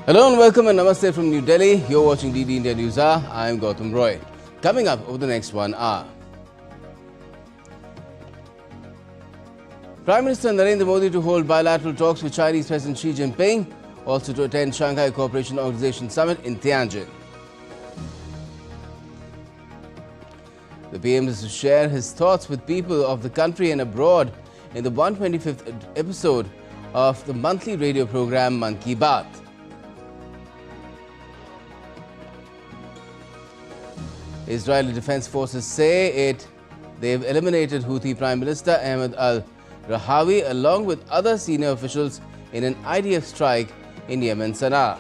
Hello and welcome and namaste from New Delhi. You're watching DD India News Hour. I'm Gautam Roy. Coming up over the next 1 hour. Prime Minister Narendra Modi to hold bilateral talks with Chinese President Xi Jinping, also to attend Shanghai Cooperation Organization Summit in Tianjin. The PM is to share his thoughts with people of the country and abroad in the 125th episode of the monthly radio program Mann Ki Baat. Israeli Defense Forces say they've eliminated Houthi Prime Minister Ahmed al-Rahawi along with other senior officials in an IDF strike in Yemen, Sana'a.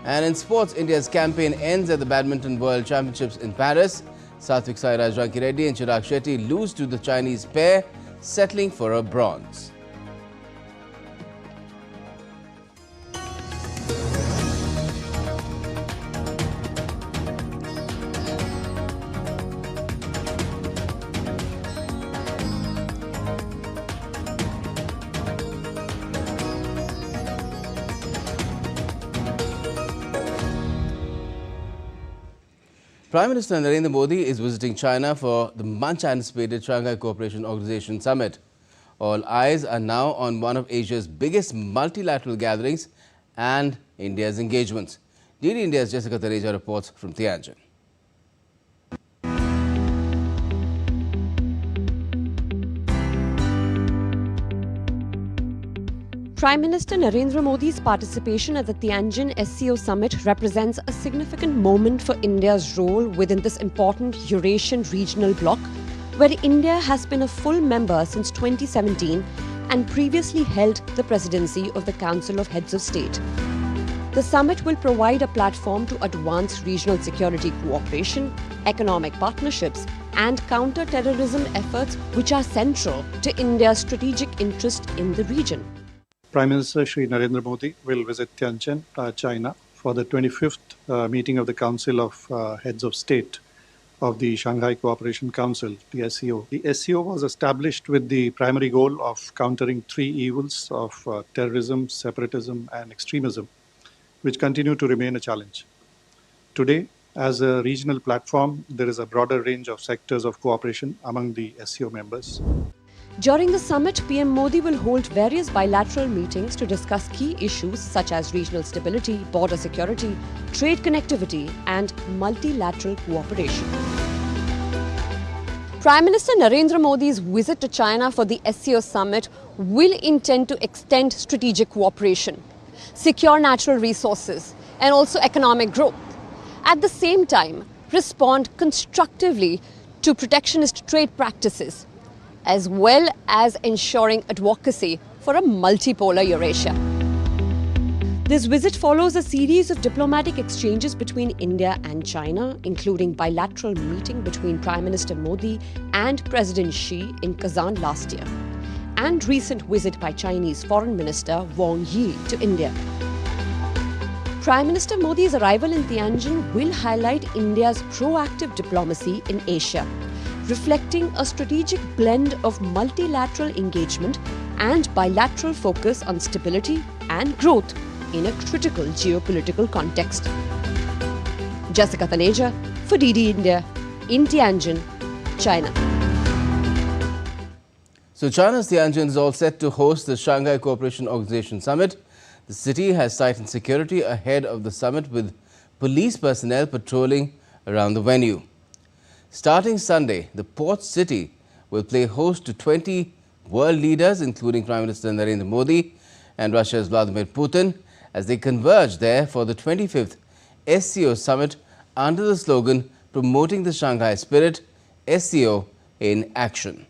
And in sports, India's campaign ends at the Badminton World Championships in Paris. Satwik Ranki Reddy and Chirag Shetty lose to the Chinese pair, settling for a bronze. Prime Minister Narendra Modi is visiting China for the much-anticipated Shanghai Cooperation Organization Summit. All eyes are now on one of Asia's biggest multilateral gatherings and India's engagements. DD India's Jessica Taneja reports from Tianjin. Prime Minister Narendra Modi's participation at the Tianjin SCO summit represents a significant moment for India's role within this important Eurasian regional bloc, where India has been a full member since 2017 and previously held the presidency of the Council of Heads of State. The summit will provide a platform to advance regional security cooperation, economic partnerships, and counter-terrorism efforts which are central to India's strategic interest in the region. Prime Minister Shri Narendra Modi will visit Tianjin, China for the 25th meeting of the Council of Heads of State of the Shanghai Cooperation Council, the SCO. The SCO was established with the primary goal of countering three evils of terrorism, separatism and extremism, which continue to remain a challenge. Today, as a regional platform, there is a broader range of sectors of cooperation among the SCO members. During the summit, PM Modi will hold various bilateral meetings to discuss key issues such as regional stability, border security, trade connectivity, and multilateral cooperation. Prime Minister Narendra Modi's visit to China for the SCO summit will intend to extend strategic cooperation, secure natural resources, and also economic growth. At the same time, respond constructively to protectionist trade practices, as well as ensuring advocacy for a multipolar Eurasia. This visit follows a series of diplomatic exchanges between India and China, including bilateral meeting between Prime Minister Modi and President Xi in Kazan last year, and recent visit by Chinese Foreign Minister Wang Yi to India. Prime Minister Modi's arrival in Tianjin will highlight India's proactive diplomacy in Asia, reflecting a strategic blend of multilateral engagement and bilateral focus on stability and growth in a critical geopolitical context. Jessica Taneja for DD India in Tianjin, China. So China's Tianjin is all set to host the Shanghai Cooperation Organization Summit. The city has tightened security ahead of the summit with police personnel patrolling around the venue. Starting Sunday, the port city will play host to 20 world leaders, including Prime Minister Narendra Modi and Russia's Vladimir Putin, as they converge there for the 25th SCO summit under the slogan Promoting the Shanghai Spirit, SCO in Action.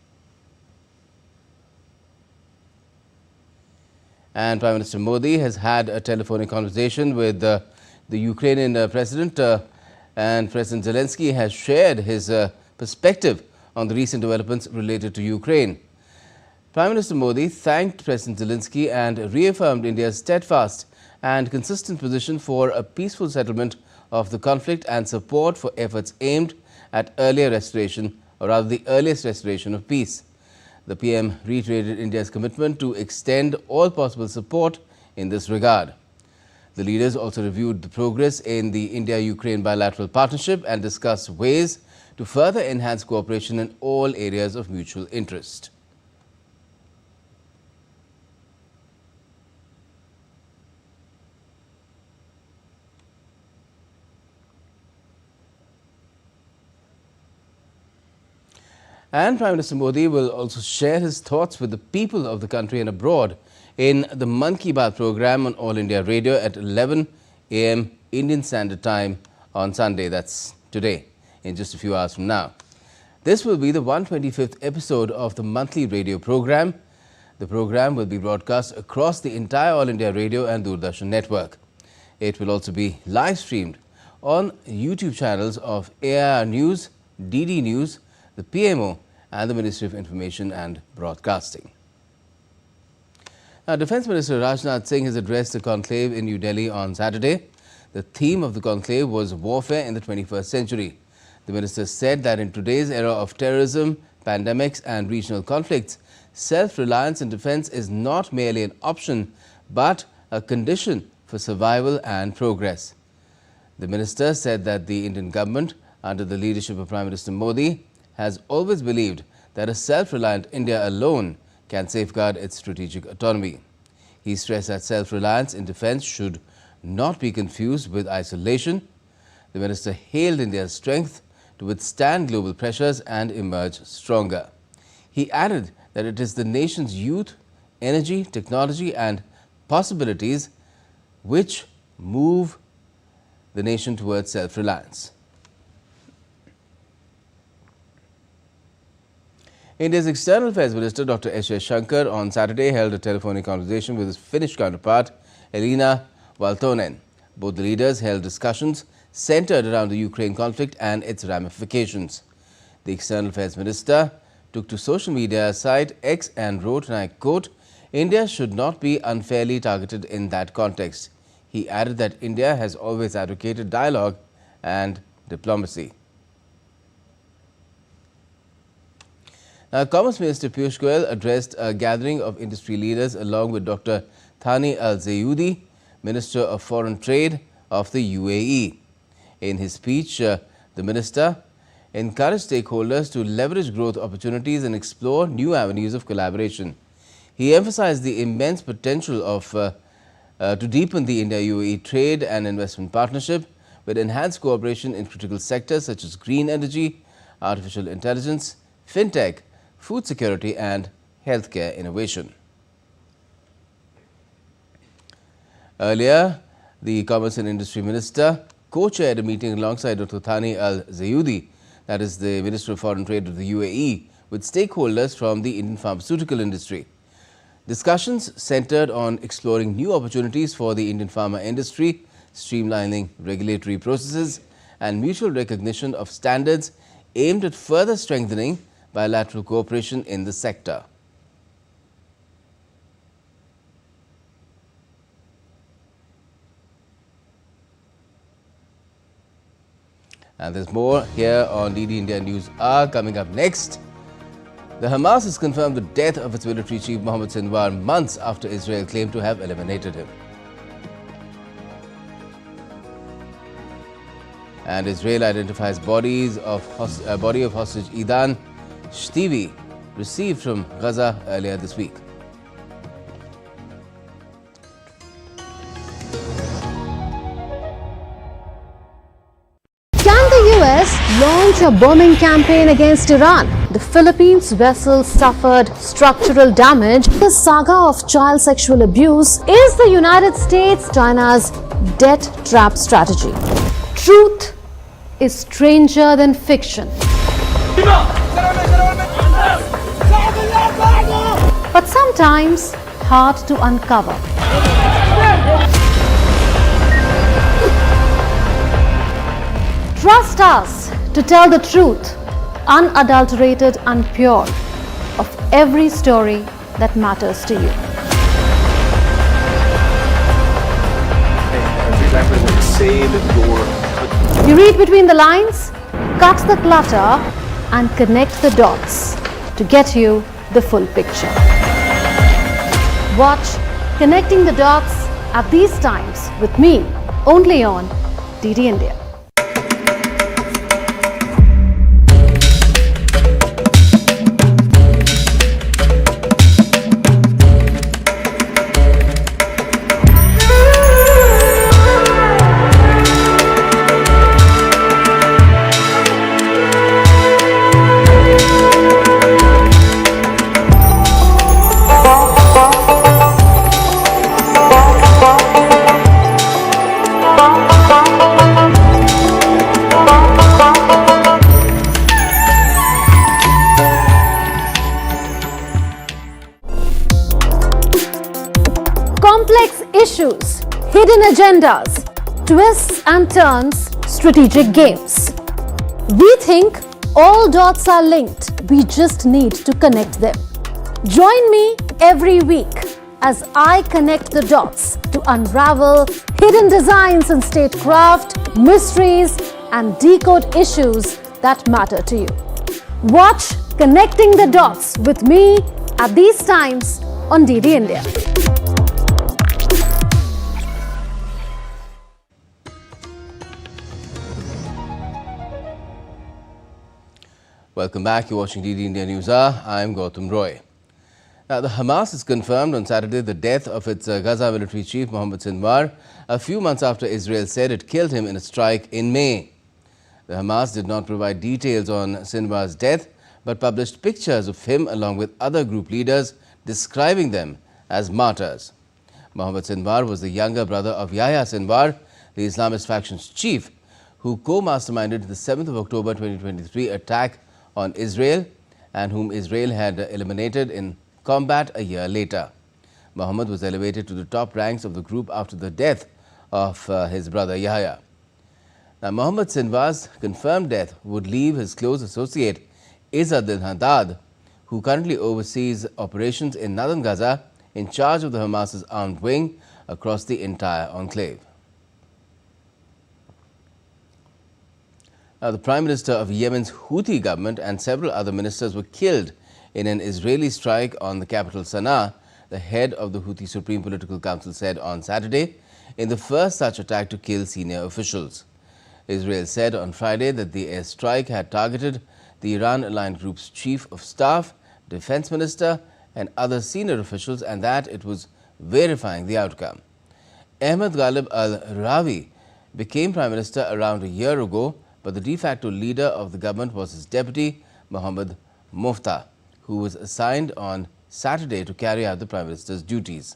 And Prime Minister Modi has had a telephonic conversation with the Ukrainian President and President Zelenskyy has shared his perspective on the recent developments related to Ukraine. Prime Minister Modi thanked President Zelenskyy and reaffirmed India's steadfast and consistent position for a peaceful settlement of the conflict and support for efforts aimed at earlier restoration, or rather the earliest restoration of peace. The PM reiterated India's commitment to extend all possible support in this regard. The leaders also reviewed the progress in the India-Ukraine bilateral partnership and discussed ways to further enhance cooperation in all areas of mutual interest. And Prime Minister Modi will also share his thoughts with the people of the country and abroad in the Mann Ki Baat program on All India Radio at 11 a.m. Indian Standard Time on Sunday. That's today, in just a few hours from now. This will be the 125th episode of the monthly radio program. The program will be broadcast across the entire All India Radio and Doordarshan network. It will also be live streamed on YouTube channels of AIR News, DD News, the PMO and the Ministry of Information and Broadcasting. Now, Defence Minister Rajnath Singh has addressed the conclave in New Delhi on Saturday. The theme of the conclave was warfare in the 21st century. The minister said that in today's era of terrorism, pandemics and regional conflicts, self-reliance in defence is not merely an option but a condition for survival and progress. The minister said that the Indian government, under the leadership of Prime Minister Modi, has always believed that a self-reliant India alone can safeguard its strategic autonomy. He stressed that self-reliance in defence should not be confused with isolation. The minister hailed India's strength to withstand global pressures and emerge stronger. He added that it is the nation's youth, energy, technology and possibilities which move the nation towards self-reliance. India's External Affairs Minister Dr. S. Shankar on Saturday held a telephonic conversation with his Finnish counterpart Elina Valtonen. Both the leaders held discussions centered around the Ukraine conflict and its ramifications. The External Affairs Minister took to social media site X and wrote, and I quote, "India should not be unfairly targeted in that context." He added that India has always advocated dialogue and diplomacy. Now, Commerce Minister Piyush Goyal addressed a gathering of industry leaders along with Dr. Thani Al-Zayudi, Minister of Foreign Trade of the UAE. In his speech, the minister encouraged stakeholders to leverage growth opportunities and explore new avenues of collaboration. He emphasized the immense potential of to deepen the India-UAE trade and investment partnership with enhanced cooperation in critical sectors such as green energy, artificial intelligence, fintech, food security and healthcare innovation. Earlier, the Commerce and Industry Minister co-chaired a meeting alongside Dr. Thani Al-Zayudi, that is the Minister of Foreign Trade of the UAE, with stakeholders from the Indian pharmaceutical industry. Discussions centered on exploring new opportunities for the Indian pharma industry, streamlining regulatory processes and mutual recognition of standards aimed at further strengthening bilateral cooperation in the sector. And there's more here on DD India News Hour. Coming up next, the Hamas has confirmed the death of its military chief Mohammed Sinwar months after Israel claimed to have eliminated him. And Israel identifies body of hostage Idan Shtivi received from Gaza earlier this week. Can the US launch a bombing campaign against Iran? The Philippines vessel suffered structural damage. The saga of child sexual abuse is the United States China's debt trap strategy. Truth is stranger than fiction. But sometimes hard to uncover. Trust us to tell the truth, unadulterated and pure, of every story that matters to you. You read between the lines, cut the clutter and connect the dots to get you the full picture. Watch Connecting the Dots at these times with me, only on DD India. Complex issues, hidden agendas, twists and turns, strategic games. We think all dots are linked, we just need to connect them. Join me every week as I connect the dots to unravel hidden designs in statecraft, mysteries and decode issues that matter to you. Watch Connecting the Dots with me at these times on DD India. Welcome back. You're watching DD India News Hour. I'm Gautam Roy. Now, the Hamas has confirmed on Saturday the death of its Gaza military chief Mohammed Sinwar a few months after Israel said it killed him in a strike in May. The Hamas did not provide details on Sinwar's death but published pictures of him along with other group leaders describing them as martyrs. Mohammed Sinwar was the younger brother of Yahya Sinwar, the Islamist faction's chief, who co-masterminded the 7th of October 2023 attack on Israel and whom Israel had eliminated in combat a year later. Mohammed was elevated to the top ranks of the group after the death of his brother Yahya. Now, Mohammed Sinwar's confirmed death would leave his close associate Izzat al-Haddad, who currently oversees operations in northern Gaza, in charge of the Hamas's armed wing across the entire enclave. Now, the Prime Minister of Yemen's Houthi government and several other ministers were killed in an Israeli strike on the capital Sana'a, the head of the Houthi Supreme Political Council said on Saturday, in the first such attack to kill senior officials. Israel said on Friday that the airstrike had targeted the Iran-aligned group's chief of staff, defense minister and other senior officials, and that it was verifying the outcome. Ahmed Ghalib al-Rawi became Prime Minister around a year ago, but the de facto leader of the government was his deputy, Mohammed Muftah, who was assigned on Saturday to carry out the Prime Minister's duties.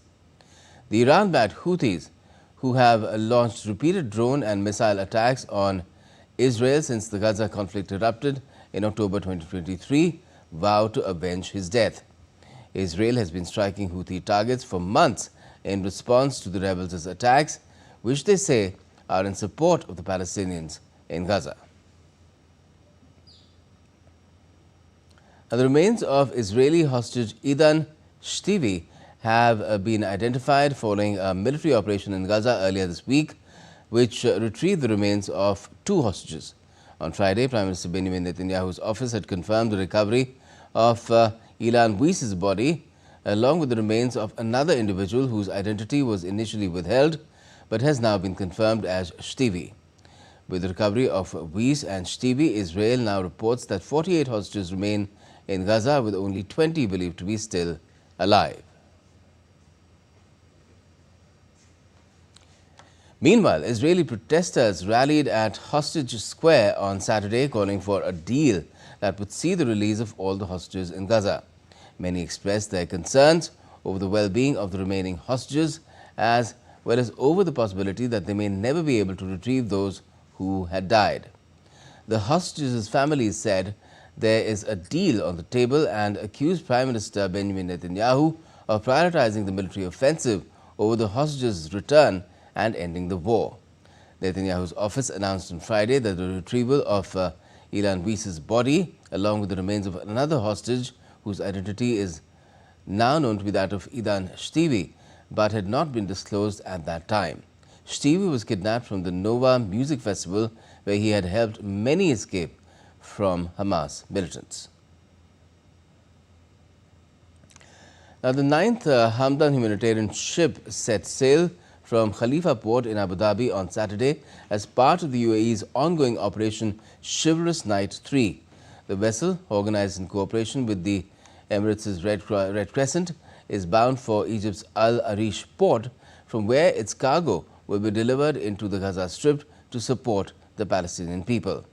The Iran-backed Houthis, who have launched repeated drone and missile attacks on Israel since the Gaza conflict erupted in October 2023, vowed to avenge his death. Israel has been striking Houthi targets for months in response to the rebels' attacks, which they say are in support of the Palestinians in Gaza. Now, the remains of Israeli hostage Idan Shtivi have been identified following a military operation in Gaza earlier this week, which retrieved the remains of 2 hostages. On Friday, Prime Minister Benjamin Netanyahu's office had confirmed the recovery of Ilan Wies's body, along with the remains of another individual whose identity was initially withheld, but has now been confirmed as Shtivi. With the recovery of Wies and Shtivi, Israel now reports that 48 hostages remain in Gaza, with only 20 believed to be still alive. Meanwhile, Israeli protesters rallied at Hostage Square on Saturday, calling for a deal that would see the release of all the hostages in Gaza. Many expressed their concerns over the well-being of the remaining hostages, as well as over the possibility that they may never be able to retrieve those who had died. The hostages' families said there is a deal on the table and accused Prime Minister Benjamin Netanyahu of prioritizing the military offensive over the hostages' return and ending the war. Netanyahu's office announced on Friday that the retrieval of Ilan Wies's body, along with the remains of another hostage whose identity is now known to be that of Idan Shtivi, but had not been disclosed at that time. Shtivi was kidnapped from the Nova Music Festival, where he had helped many escape from Hamas militants. Now, the 9th Hamdan humanitarian ship set sail from Khalifa port in Abu Dhabi on Saturday as part of the UAE's ongoing Operation Chivalrous Night 3. The vessel, organized in cooperation with the Emirates' Red Crescent, is bound for Egypt's Al Arish port, from where its cargo will be delivered into the Gaza Strip to support the Palestinian people.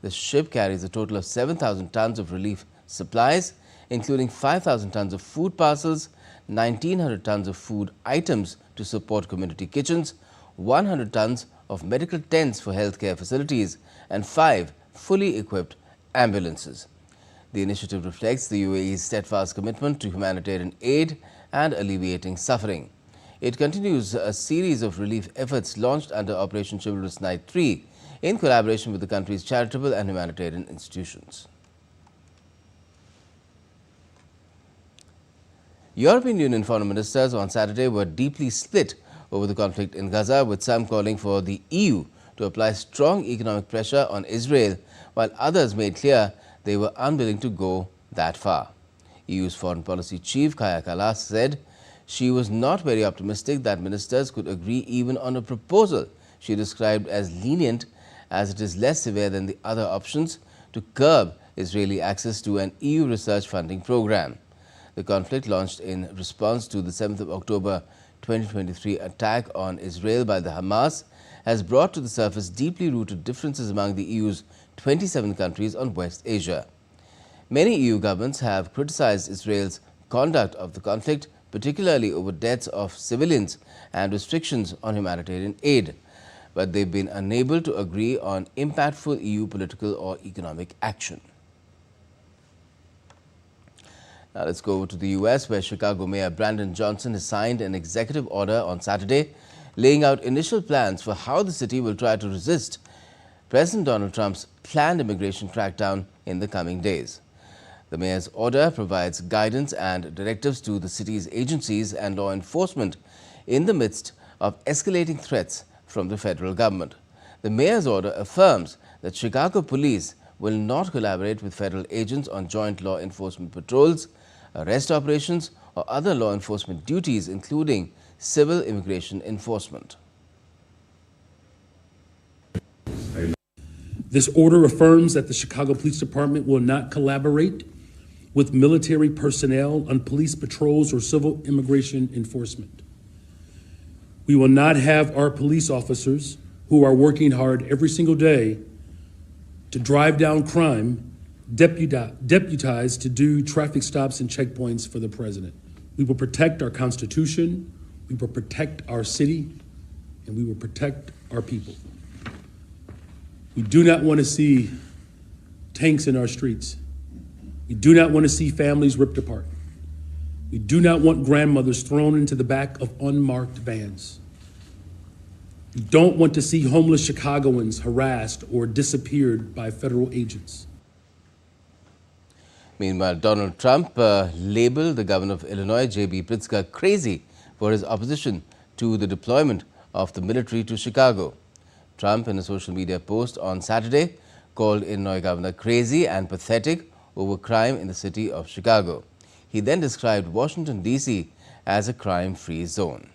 The ship carries a total of 7,000 tons of relief supplies, including 5,000 tons of food parcels, 1,900 tons of food items to support community kitchens, 100 tons of medical tents for healthcare facilities, and 5 fully equipped ambulances. The initiative reflects the UAE's steadfast commitment to humanitarian aid and alleviating suffering. It continues a series of relief efforts launched under Operation Chivalrous Night 3 in collaboration with the country's charitable and humanitarian institutions. European Union foreign ministers on Saturday were deeply split over the conflict in Gaza, with some calling for the EU to apply strong economic pressure on Israel, while others made clear they were unwilling to go that far. EU's foreign policy chief Kaja Kallas said she was not very optimistic that ministers could agree even on a proposal she described as lenient, as it is less severe than the other options to curb Israeli access to an EU research funding program. The conflict, launched in response to the 7th of October 2023 attack on Israel by the Hamas, has brought to the surface deeply rooted differences among the EU's 27 countries on West Asia. Many EU governments have criticized Israel's conduct of the conflict, particularly over deaths of civilians and restrictions on humanitarian aid, but they've been unable to agree on impactful EU political or economic action. Now let's go over to the US, where Chicago Mayor Brandon Johnson has signed an executive order on Saturday laying out initial plans for how the city will try to resist President Donald Trump's planned immigration crackdown in the coming days. The mayor's order provides guidance and directives to the city's agencies and law enforcement in the midst of escalating threats from the federal government. The mayor's order affirms that Chicago police will not collaborate with federal agents on joint law enforcement patrols, arrest operations, or other law enforcement duties, including civil immigration enforcement. This order affirms that the Chicago Police Department will not collaborate with military personnel on police patrols or civil immigration enforcement. We will not have our police officers, who are working hard every single day to drive down crime, deputized to do traffic stops and checkpoints for the president. We will protect our Constitution, we will protect our city, and we will protect our people. We do not want to see tanks in our streets. We do not want to see families ripped apart. We do not want grandmothers thrown into the back of unmarked vans. We don't want to see homeless Chicagoans harassed or disappeared by federal agents. Meanwhile, Donald Trump labeled the governor of Illinois, J.B. Pritzker, crazy for his opposition to the deployment of the military to Chicago. Trump, in a social media post on Saturday, called Illinois governor crazy and pathetic over crime in the city of Chicago. He then described Washington, D.C. as a crime-free zone.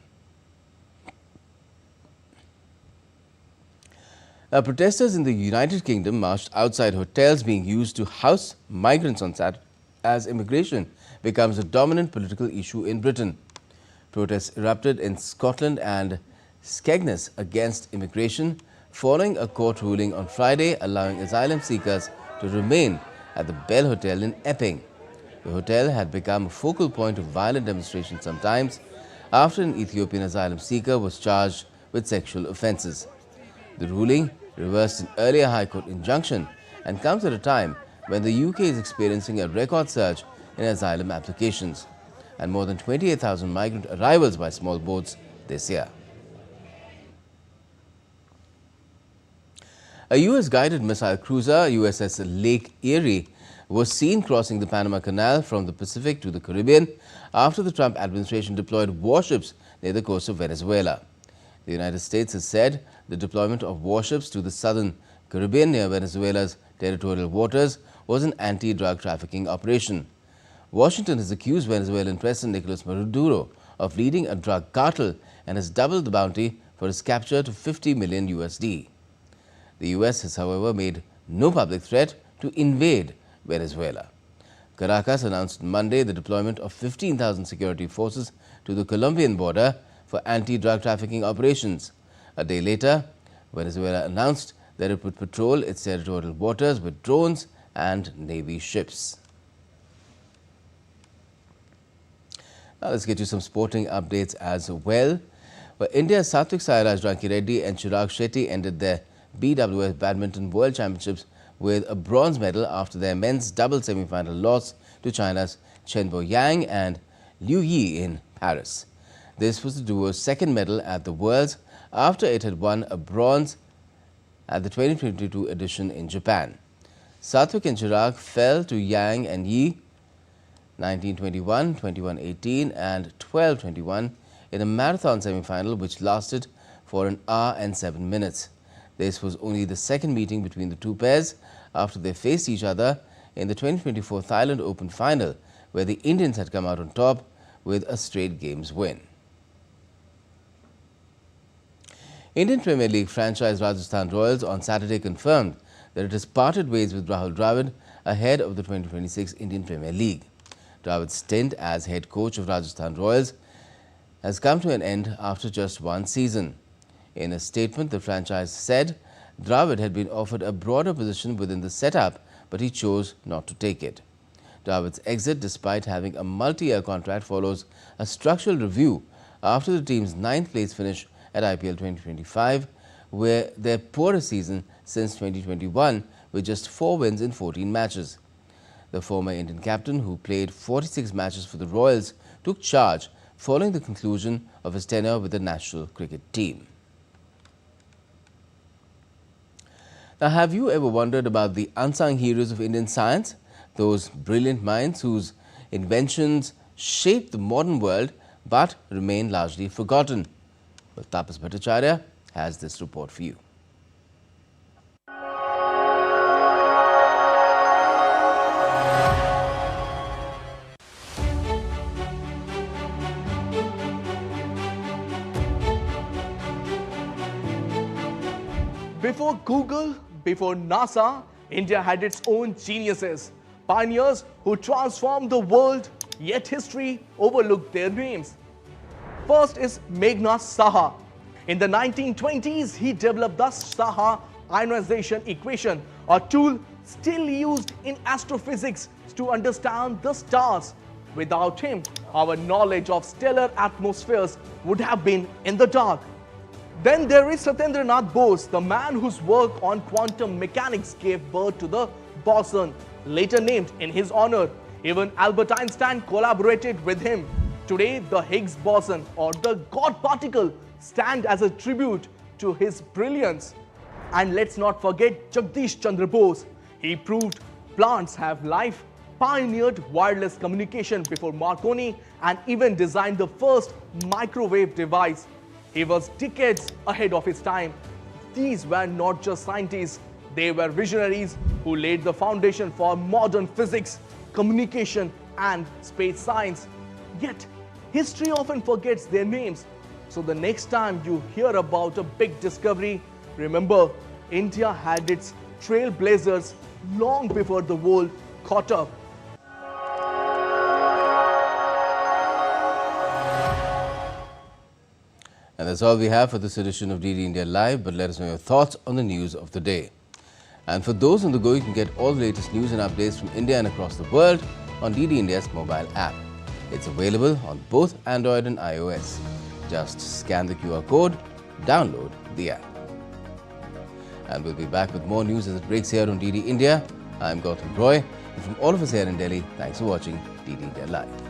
Now, protesters in the United Kingdom marched outside hotels being used to house migrants on Saturday as immigration becomes a dominant political issue in Britain. Protests erupted in Scotland and Skegness against immigration following a court ruling on Friday allowing asylum seekers to remain at the Bell Hotel in Epping. The hotel had become a focal point of violent demonstrations sometimes after an Ethiopian asylum seeker was charged with sexual offences. The ruling reversed an earlier High Court injunction and comes at a time when the UK is experiencing a record surge in asylum applications and more than 28,000 migrant arrivals by small boats this year. A US-guided missile cruiser, USS Lake Erie, was seen crossing the Panama Canal from the Pacific to the Caribbean after the Trump administration deployed warships near the coast of Venezuela. The United States has said the deployment of warships to the southern Caribbean near Venezuela's territorial waters was an anti-drug trafficking operation. Washington has accused Venezuelan President Nicolas Maduro of leading a drug cartel and has doubled the bounty for his capture to $50 million USD. The US has, however, made no public threat to invade Venezuela. Caracas announced Monday the deployment of 15,000 security forces to the Colombian border for anti-drug trafficking operations. A day later, Venezuela announced that it would patrol its territorial waters with drones and Navy ships. Now let's get you some sporting updates as well. Well, India's Satwik Ranki Reddy and Chirag Shetty ended their BWF Badminton World Championships with a bronze medal after their men's double semi-final loss to China's Chenbo Yang and Liu Yi in Paris. This was the duo's second medal at the Worlds after it had won a bronze at the 2022 edition in Japan. Satwik and Chirag fell to Yang and Yi 19-21, 21-18 and 12-21 in a marathon semi-final which lasted for an hour and 7 minutes. This was only the second meeting between the two pairs after they faced each other in the 2024 Thailand Open final, where the Indians had come out on top with a straight games win. Indian Premier League franchise Rajasthan Royals on Saturday confirmed that it has parted ways with Rahul Dravid ahead of the 2026 Indian Premier League. Dravid's stint as head coach of Rajasthan Royals has come to an end after just one season. In a statement, the franchise said Dravid had been offered a broader position within the setup, but he chose not to take it. Dravid's exit, despite having a multi-year contract, follows a structural review after the team's 9th place finish at IPL 2025, where their poorest season since 2021 with just 4 wins in 14 matches. The former Indian captain, who played 46 matches for the Royals, took charge following the conclusion of his tenure with the national cricket team. Now, have you ever wondered about the unsung heroes of Indian science? Those brilliant minds whose inventions shaped the modern world but remain largely forgotten. Well, Tapas Bhattacharya has this report for you. Before Google, before NASA, India had its own geniuses, pioneers who transformed the world, yet history overlooked their names. First is Meghnad Saha. In the 1920s, he developed the Saha ionization equation, a tool still used in astrophysics to understand the stars. Without him, our knowledge of stellar atmospheres would have been in the dark. Then there is Satyendranath Bose, the man whose work on quantum mechanics gave birth to the boson, later named in his honor. Even Albert Einstein collaborated with him. Today, the Higgs boson or the God particle stand as a tribute to his brilliance. And let's not forget Jagdish Chandra Bose. He proved plants have life, pioneered wireless communication before Marconi, and even designed the first microwave device. He was decades ahead of his time. These were not just scientists, they were visionaries who laid the foundation for modern physics, communication, and space science. Yet, history often forgets their names. So the next time you hear about a big discovery, remember, India had its trailblazers long before the world caught up. And that's all we have for this edition of DD India Live, but let us know your thoughts on the news of the day. And for those on the go, you can get all the latest news and updates from India and across the world on DD India's mobile app. It's available on both Android and iOS. Just scan the QR code, download the app. And we'll be back with more news as it breaks here on DD India. I'm Gautam Roy, and from all of us here in Delhi, thanks for watching DD India Live.